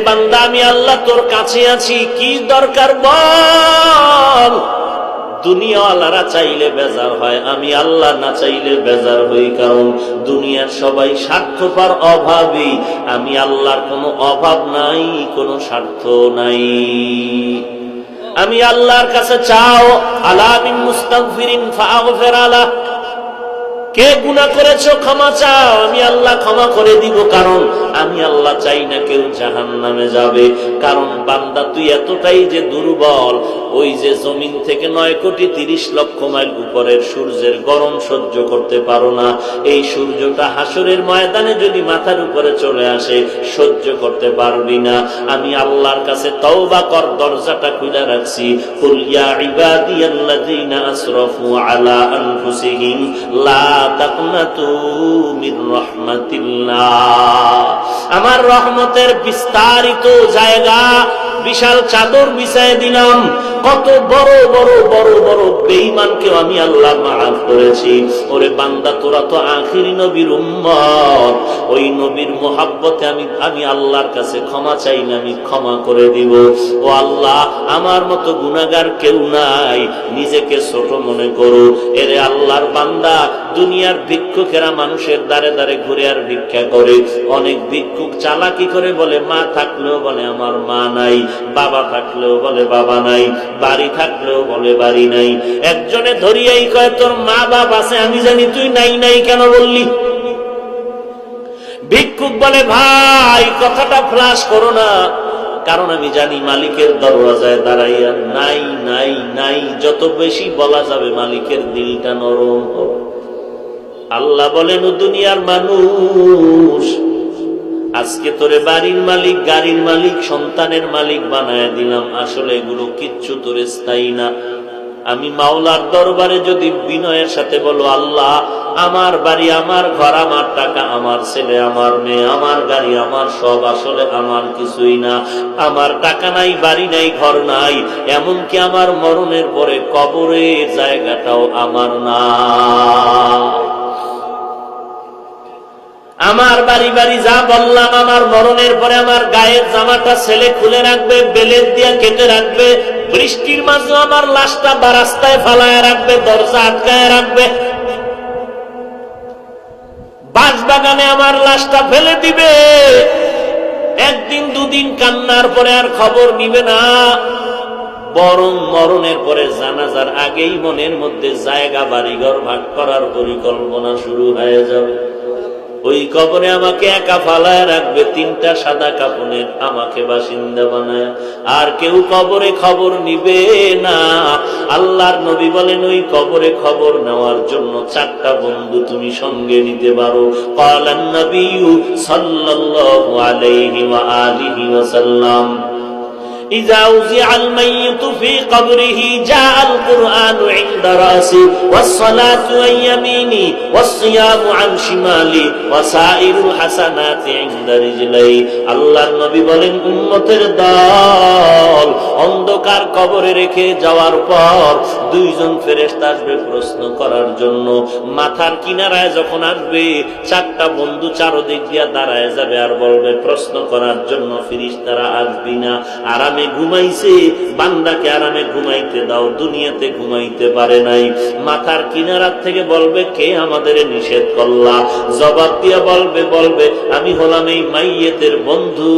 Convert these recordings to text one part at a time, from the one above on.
বান্দা আমি আল্লাহ তোর কাছে আছি, কি দরকার বল। দুনিয়াওয়ালারা চাইলে বেজার হয়, আমি আল্লাহ না চাইলে বেজার হই, কারণ দুনিয়ার সবাই স্বার্থপর, অভাবী। আমি আল্লাহর কোনো অভাব নাই, কোনো স্বার্থ নাই। আমি আল্লাহর কাছে চাও, আলা মিন মুস্তাগফিরিন ফাগফির আলা, কে গুনাহ করেছো ক্ষমা চাও, আমি আল্লাহ ক্ষমা করে দিব। কারণ আমি আল্লাহ চাই না কেউ জাহান্নামে যাবে। কারণ বান্দা তুই এতটাই যে দুর্বল, ওই যে জমিন থেকে 9,30,00,000 মাইল উপরের সূর্যের গরম সহ্য করতে পারো না। এই সূর্যটা হাসরের ময়দানে যদি মাথার উপরে চলে আসে, সহ্য করতে পারবি না। আমি আল্লাহর কাছে তওবা কর, দরজাটা খুলে রাখছি। কুল ইয়া ইবাদিয়াল্লাযীনা আসরাফু আলা আনফুসিহিম লা তাকনাতু মির রাহমাতিল্লাহ। আমার রহমতের বিস্তারিত জায়গা, বিশাল চাদর বিছায় দিলাম। কত বড় বড় বড় বড় বেঈমানকেও আমি আল্লাহ মাফ করেছি। ওরে বান্দা, তোরা তো আখিরি নবীর উম্মত, ওই নবীর মোহাব্বতে আমি আল্লাহর কাছে ক্ষমা চাইলে আমি ক্ষমা করে দিব। ও আল্লাহ, আমার মতো গুনাহগার কেউ নাই, নিজেকে ছোট মনে করো। এরে আল্লাহর বান্দা, দুনিয়ার ভিক্ষুকেরা মানুষের দ্বারে দ্বারে ঘুরে আর ভিক্ষা করে। অনেক ভিক্ষুক চালাকি করে বলে মা থাকলেও বলে আমার মা নাই, বাবা থাকলেও বলে বাবা নাই, বাড়ি থাকলেও বলে বাড়ি নাই। একজনে ধরিয়াই কয় তোর মা বাপ আছে, আমি জানি তুই নাই নাই কেন বললি। ভিক্ষুক বলে ভাই কথাটা ফ্লাশ করো না, কারণ আমি জানি মালিকের দরওয়াজায় দাঁড়াইয়া নাই নাই নাই যত বেশি বলা যাবে মালিকের দিলটা নরম হবে। আল্লাহ বলেন ও দুনিয়ার মানুষ, আজকে তোরে বাড়ির মালিক, গাড়ির মালিক, সন্তানের মালিক বানায় দিলাম। আসলে এগুলো কিচ্ছু তোরে স্থায়ী না। আমি মাওলার দরবারে যদি বিনয়ের সাথে বলো আল্লাহ, আমার বাড়ি, আমার ঘর, আমার টাকা, আমার ছেলে, আমার মেয়ে, আমার গাড়ি, আমার সব আসলে আমার কিছুই না। আমার টাকা নাই, বাড়ি নাই, ঘর নাই, এমনকি আমার মরণের পরে কবরের জায়গাটাও আমার না। আমার বাড়ি বাড়ি যা বললাম, আমার মরণের পরে আমার গায়ের জামাটা ছেলে খুলে রাখবে, বেলেট দিয়ে কেটে রাখবে, বৃষ্টির মাঝে আমার লাশটা রাস্তায় ফালায় রাখবে, দরজা আটকায় রাখবে, বাঁশবাগানে আমার লাশটা ফেলে দিবে। একদিন দুদিন কান্নার পরে আর খবর নিবে না, বরং মরণের পরে জানাজার আগেই মনের মধ্যে জায়গা বাড়িঘর ভাগ করার পরিকল্পনা শুরু হয়ে যাবে। ওই কবরে আমাকে একা ফালায় রাখবে, 3টা সাদা কাপড়ের আমাকে বাসিন্দা বানায়, আর কেউ কবরে খবর নিবে না। আল্লাহর নবী বলেন ওই কবরে খবর নেওয়ার জন্য 4টা বন্ধু তুমি সঙ্গে নিতে পারো। ক্বালান নবিয়্যু সাল্লাল্লাহু আলাইহি ওয়া আলিহি ওয়াসাল্লাম, إذا وزع الميت في قبره جاء القرآن عند رأسي والصلاة عن يميني والصيام عن شمالي وسائر الحسنات عند رجلي। আল্লাহর নবী বলেন উম্মতের দল অন্ধকার কবরে রেখে যাওয়ার পর 2জন ফেরেশতা আসবে প্রশ্ন করার জন্য। মাথার কিনারায় যখন আসবে 4টা বন্ধু চারদিক দিয়া দাঁড়ায় যাবে আর বলবে প্রশ্ন করার জন্য ফেরেশতারা আসবি না, আরামে ঘুমাইছে, বান্দাকে আরামে ঘুমাইতে দাও, দুনিয়াতে ঘুমাইতে পারে নাই। মাথার কিনারার থেকে বলবে কে আমাদের নিষেধ করলা? জবাব দিয়া বলবে আমি হলাম এই মাইয়েতের বন্ধু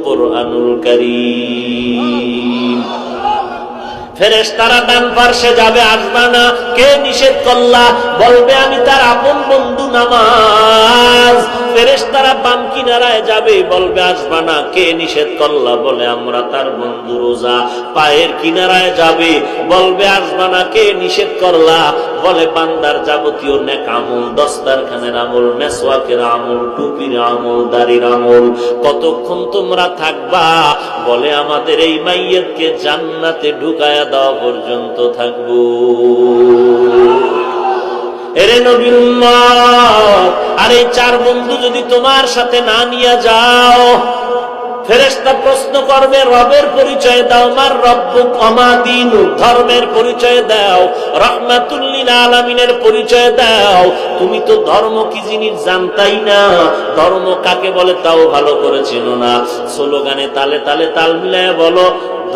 কোরআনুল কারীম। ফেরেশতারা ডান পার্শ্বে যাবে, আসবা না, কে নিষেধ করলা? বলবে আমি তার আপন বন্ধু নামাজ। ফেরেশতারা বাম কিনারায় যাবে, বলবে আসবা না, কে নিষেধ করলা? বলে আমরা তার বন্ধু রোজা। পায়ের কিনারায় যাবে, বলবে আসবা না, কে নিষেধ করলা? বলে বান্দার যাবতীয় নেক আমল, দস্তারখানের আমল, মেসওয়াকের আমল, টুপির আমল, দাড়ির আমল। কতক্ষণ তোমরা থাকবা? বলে আমাদের এই মাইয়াতকে জান্নাতে ঢুকায়া দেওয়া পর্যন্ত থাকবো। এরে নবীর উম্মত, আর এই 4 বন্ধু যদি তোমার সাথে না নিয়ে যাও, ফেরেশতা প্রশ্ন করবে, রবের পরিচয় দাও, মার রব্বুক ওমা দীনুক, ধর্মের পরিচয় দাও, রাহমাতুল লিল আলামিনের পরিচয় দাও। তুমি তো ধর্ম কি জিনিস জানতাই না, ধর্ম কাকে বলে তাও ভালো করে চেনো না। স্লোগানে তালে তালে তাল মিলায় বলো,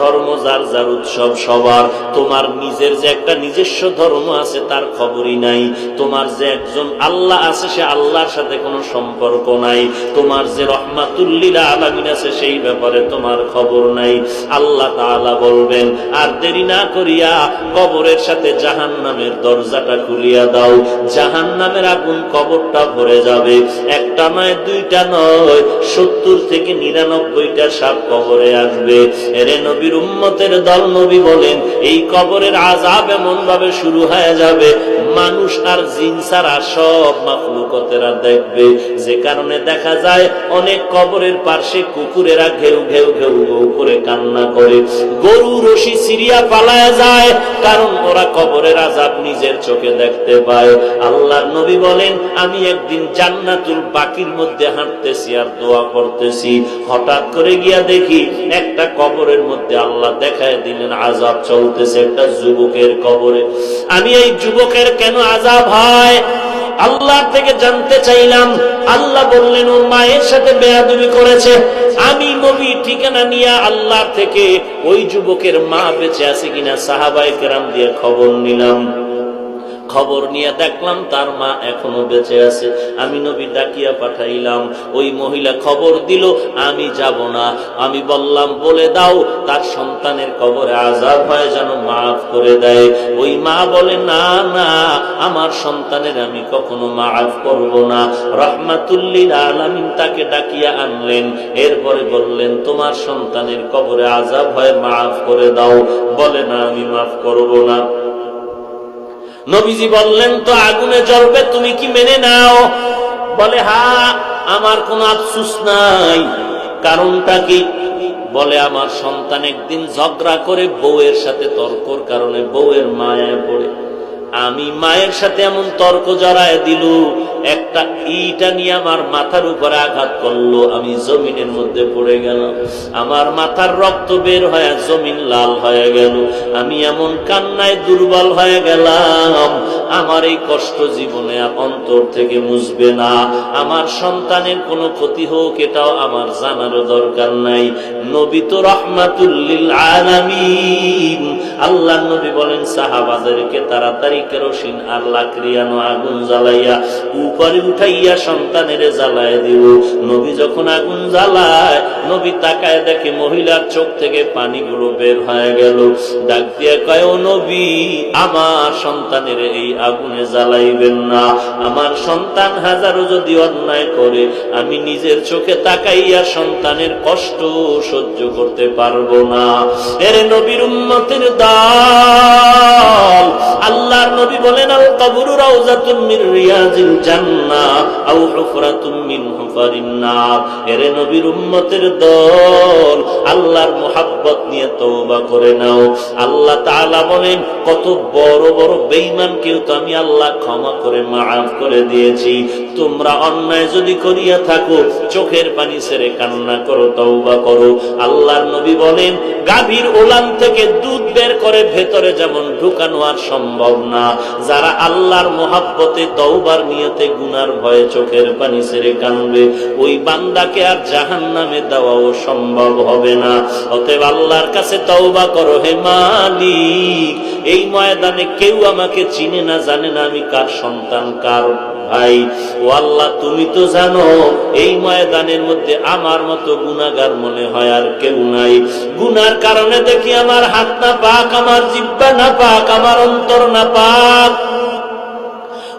ধর্ম যার যার উৎসব সবার। তোমার নিজের যে একটা নিজস্ব ধর্ম আছে তার খবরই নাই। তোমার যে একজন আল্লাহ আছে সে আল্লাহর সাথে কোনো সম্পর্ক নাই। তোমার যে রহমাতুল লিল আলামিন আছে সেই ব্যাপারে তোমার খবর নাই। আল্লাহ তাআলা বলবেন, আর দেরি না করিয়া কবরের সাথে জাহান্নামের দরজাটা খুলিয়া দাও। জাহান্নামের আগুন কবরটা ভরে যাবে। একটা নয়, দুইটা নয়, 70 থেকে 99টা সাপ কবরে আসবে। এরে নবীর উম্মতের দল, নবী বলেন এই কবরের আযাব এমন ভাবে শুরু হয়ে যাবে, মানুষ আর জিন ছাড়া সব মাখলুকাতেরা দেখবে। যে কারণে দেখা যায় অনেক কবরের পাশে কুকুরেরা ঘেউ ঘেউ ঘেউ ঘেউ করে কান্না করে, গরু রশি সিরিয়া পালায় যায়, কারণ ওরা কবরের আযাব নিজের চোখে দেখতে পায়। আল্লাহর নবী বলেন, আমি একদিন জান্নাতুল বাকির মধ্যে হাঁটতেছি আর দোয়া করতেছি, হঠাৎ করে গিয়া দেখি একটা কবরের মধ্যে আল্লাহ দেখায় দিলেন আযাব চলতেছে একটা যুবকের কবরে। আমি এই যুবকের কেন আযাব হয় আল্লাহ থেকে জানতে চাইলাম। আল্লাহ বললেন, ও মায়ের সাথে বেয়াদবি করেছে। আমি নবী ঠিকানা নিয়ে আল্লাহ থেকে ওই যুবকের মা বেঁচে আছে কিনা সাহাবায়ে কেরাম দিয়ে খবর নিলাম। খবর নিয়ে দেখলাম তার মা এখনো বেঁচে আছে। আমি নবী ডাকিয়া পাঠাইলাম, ওই মহিলা খবর দিল, আমি যাব না। আমি বললাম, বলে দাও তার সন্তানের কবরে আযাব হয় যেন মাফ করে দেয়। ওই মা বলে, না না, আমার সন্তানের আমি কখনো মাফ করব না। রাহমাতুল লিল আলামিন তাকে ডাকিয়া আনলেন। এরপরে বললেন, তোমার সন্তানের কবরে আযাব হয়, মাফ করে দাও। বলে, না, আমি মাফ করব না। নবীজি বললেন, তো আগুনে জ্বলবে, তুমি কি মেনে নাও? বলে, হ্যাঁ, আমার কোনো আফসোস নাই। কারণটা কি? বলে, আমার সন্তান একদিন ঝগড়া করে বউয়ের সাথে তর্কর কারণে বউয়ের মায়ায় পড়ে। আমি মায়ের সাথে এমন তর্ক জড়ায় দিল, একটা ইটা নিয়ে আমার মাথার উপরে আঘাত করলো, আমি জমিনের মধ্যে পড়ে গেলাম। আমার মাথার রক্ত বের হয়ে জমিন লাল হয়ে গেল। আমি এমন কান্নায় দুর্বল হয়ে গেলাম, আমার এই কষ্ট জীবনে অন্তর থেকে মুছবে না। আমার সন্তানের কোনো ক্ষতি হোক এটাও আমার জানারও দরকার নাই। নবী তো রাহমাতুল লিল আলামিন। আল্লাহ নবী বলেন, সাহাবাদেরকে তাড়াতাড়ি কেরোসিন আর লাকড়িয়ানো আগুন জ্বালাইয়া উপরে উঠাইয়া সন্তানের জ্বালায় দিব। নবী যখন আগুন জ্বালায়, নবী তাকায় দেখে মহিলার চোখ থেকে পানিগুলো বের হয়ে গেল। ডাক দিয়ে কয়, ও নবী, আমার সন্তানের এই আগুনে জ্বালাইবেন না। আমার সন্তান হাজারো যদি অন্যায় করে, আমি নিজের চোখে তাকাইয়া সন্তানের কষ্ট সহ্য করতে পারবো না। এর নবীর উম্মতের দল, আল্লাহর নবী বলেন, আল কবরু রাউযাতুম মির রিয়াজিল জান্নাহ আও হুফরাতুম মিন হুফারিন নার। এর নবীর উম্মতের দল, আল্লাহর মুহাব্বত নিয়ে তওবা করে নাও। আল্লাহ তাআলা বলেন, কত বড় বড় বেঈমানকেও তো আমি আল্লাহ ক্ষমা করে মাফ করে দিয়েছি। তোমরা অন্যায় যদি করিয়া থাকো, চোখের পানি ছেড়ে কান্না করো, তওবা করো। আল্লাহর নবী বলেন, গাভীর ওলান থেকে দুধ বের করে ভেতরে যেমন ঢুকানো আর সম্ভব না, যারা আল্লাহর মুহাব্বতে তওবার নিয়তে গুনার ভয়ে চোখের পানি ছেড়ে কানবে, ওই বান্দাকে আর জাহান্নামে দেওয়াও সম্ভব হবে না। অতএব আল্লাহর কাছে তওবা করো। হে মালিক, এই ময়দানে কেউ আমাকে চিনে না, জানে না আমি কার সন্তান, কার ভাই। ও আল্লাহ, তুমি তো জানো এই ময়দানের মধ্যে আমার মতো গুনাহগার মনে হয় আর কেউ নাই। গুনার কারণে দেখি আমার হাত না পাক, আমার জিহ্বা না পাক, আমার অন্তর না পাক।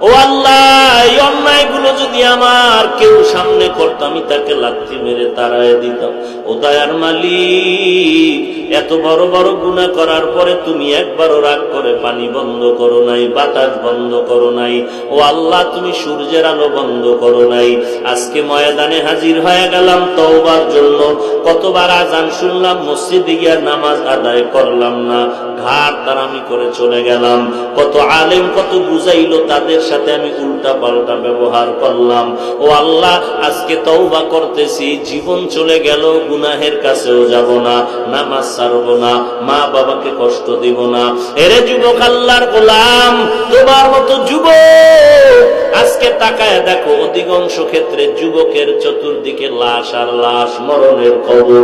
ও আল্লাহ, এই অন্যায়গুলো যদি আমার কেউ সামনে করতো, আমি তাকে লাথি মেরে তাড়ায় দিতাম। ও দয়ার মালিক, এত বড় বড় গুনাহ করার পরে তুমি একবারও রাগ করে পানি বন্ধ করো নাই, বাতাস বন্ধ করো নাই। ও আল্লাহ, তুমি সূর্যের আলো বন্ধ করো নাই। আজকে ময়দানে হাজির হয়ে গেলাম তওবার জন্য। কতবার আজান শুনলাম, মসজিদে গিয়ে নামাজ আদায় করলাম না, ঘাট তারামি করে চলে গেলাম। কত আলেম কত বুঝাইলো, তাদের সাথে আমি উল্টা পাল্টা ব্যবহার করলাম। ও আল্লাহ, আজকে তওবা করতেছি, জীবন চলে গেল, গুনাহের কাছেও যাব না, নামাজ ছাড়বো না, মা বাবাকে কষ্ট দিব না। এরে যুবক, আল্লাহর গোলাম, তোমার মতো যুবক আজকে তাকায় দেখো, অধিকাংশ ক্ষেত্রে যুবকের চতুর্দিকে লাশ আর লাশ, মরণের খবর।